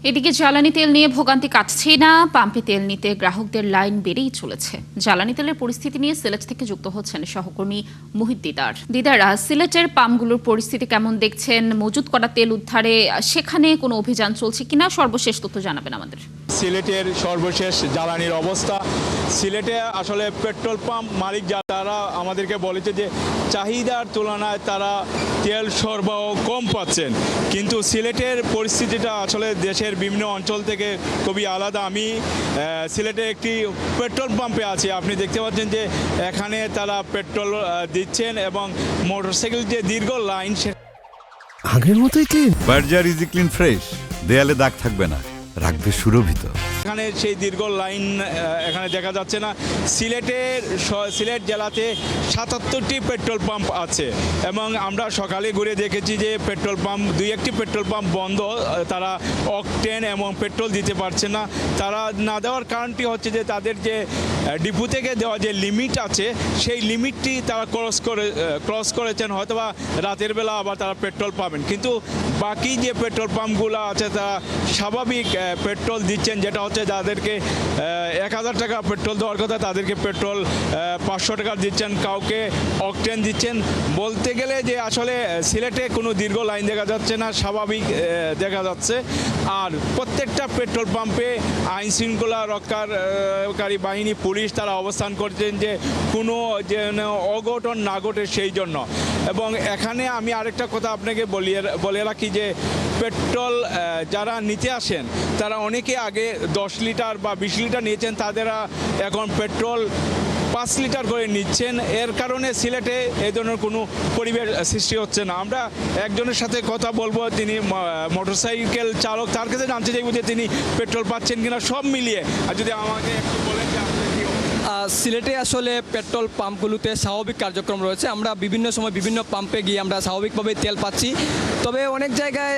এদিকে জ্বালানি তেল নিয়ে ভোগান্তি কাটছেই না। পাম্পে তেল নিতে গ্রাহকদের লাইন বেড়েই চলেছে। জ্বালানি তেলের পরিস্থিতি নিয়ে সিলেট থেকে যুক্ত হচ্ছেন সহকর্মী মুহিত দিদার। দিদারা, সিলেটের পাম্পগুলোর পরিস্থিতি কেমন দেখছেন? মজুত করা তেল উদ্ধারে সেখানে কোনো অভিযান চলছে কিনা, সর্বশেষ তথ্য জানাবেন আমাদের। সিলেটের সর্বশেষ জ্বালানির অবস্থা, সিলেটে আসলে পেট্রোল পাম্প মালিক যারা আমাদেরকে বলেছে যে চাহিদার তুলনায় তারা তেল সরবরাহ কম পাচ্ছেন, কিন্তু সিলেটের পরিস্থিতিটা আসলে দেশের বিভিন্ন অঞ্চল থেকে খুবই আলাদা। আমি সিলেটে একটি পেট্রোল পাম্পে আছি, আপনি দেখতে পাচ্ছেন যে এখানে তারা পেট্রোল দিচ্ছেন এবং মোটরসাইকেল যে দীর্ঘ লাইন আগের মতোই clean. Berger easy clean fresh, দেয়ালে দাগ থাকবে না, রাখবে সুরভিত। এখানে সেই দীর্ঘ লাইন এখানে দেখা যাচ্ছে না। সিলেট জেলাতে ৭৭টি পেট্রোল পাম্প আছে এবং আমরা সকালে ঘুরে দেখেছি যে পেট্রোল পাম্প একটি পেট্রোল পাম্প বন্ধ, তারা অকটেন এবং পেট্রোল দিতে পারছে না। তারা না দেওয়ার কারণটি হচ্ছে যে তাদের যে ডিপো থেকে দেওয়া যে লিমিট আছে সেই লিমিটটি তারা ক্রস করেছেন, হয়তোবা রাতের বেলা আবার তারা পেট্রোল পাবেন, কিন্তু বাকি যে পেট্রোল পাম্পগুলো আছে তারা স্বাভাবিক পেট্রোল দিচ্ছেন, যেটা হচ্ছে যাদেরকে ১,০০০ টাকা পেট্রোল দেওয়ার কথা তাদেরকে পেট্রোল ৫০০ টাকা দিচ্ছেন, কাউকে অকটেন দিচ্ছেন। বলতে গেলে যে আসলে সিলেটে কোনো দীর্ঘ লাইন দেখা যাচ্ছে না, স্বাভাবিক দেখা যাচ্ছে। আর প্রত্যেকটা পেট্রোল পাম্পে আইন শৃঙ্খলা রক্ষাকারী বাহিনী, পুলিশ তারা অবস্থান করছেন যে কোনো যেন অঘটন না ঘটে সেই জন্য। এবং এখানে আমি আরেকটা কথা আপনাকে বলে রাখি যে পেট্রোল যারা নিতে আসেন তারা অনেকে আগে ১০ লিটার বা ২০ লিটার নিয়েছেন, তাদেরা এখন পেট্রোল ৫ লিটার করে নিচ্ছেন। এর কারণে সিলেটে এই ধরনের কোনো পরিবেশ সৃষ্টি হচ্ছে না। আমরা একজনের সাথে কথা বলবো, তিনি মোটরসাইকেল চালক, তার কাছে জানতে চাইব যে তিনি পেট্রোল পাচ্ছেন কিনা সব মিলিয়ে। আর যদি আমাকে একটু বলেন যে সিলেটে আসলে পেট্রোল পাম্পগুলোতে স্বাভাবিক কার্যক্রম রয়েছে। আমরা বিভিন্ন সময় বিভিন্ন পাম্পে গিয়ে আমরা স্বাভাবিকভাবে তেল পাচ্ছি, তবে অনেক জায়গায়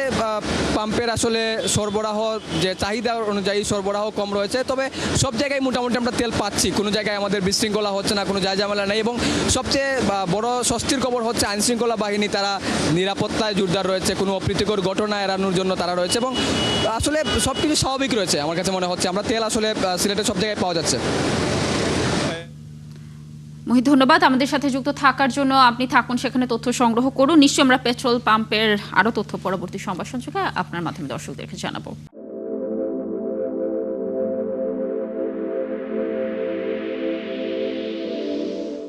পাম্পের আসলে সরবরাহ যে চাহিদা অনুযায়ী সরবরাহ কম রয়েছে। তবে সব জায়গায় মোটামুটি আমরা তেল পাচ্ছি, কোনো জায়গায় আমাদের বিশৃঙ্খলা হচ্ছে না, কোনো ঝামেলা নেই। এবং সবচেয়ে বড় স্বস্তির খবর হচ্ছে আইনশৃঙ্খলা বাহিনী তারা নিরাপত্তায় জোরদার রয়েছে, কোনো অপ্রীতিকর ঘটনা এড়ানোর জন্য তারা রয়েছে এবং আসলে সব কিছু স্বাভাবিক রয়েছে। আমার কাছে মনে হচ্ছে আমরা তেল আসলে সিলেটে সব জায়গায় পাওয়া যাচ্ছে। মহিত, ধন্যবাদ আমাদের সাথে যুক্ত থাকার জন্য। আপনি থাকুন সেখানে, তথ্য সংগ্রহ করুন। নিশ্চয়ই আমরা পেট্রোল পাম্পের আরও তথ্য পরবর্তী সংবাদ সংযোগে আপনার মাধ্যমে দর্শকদেরকে জানাবো।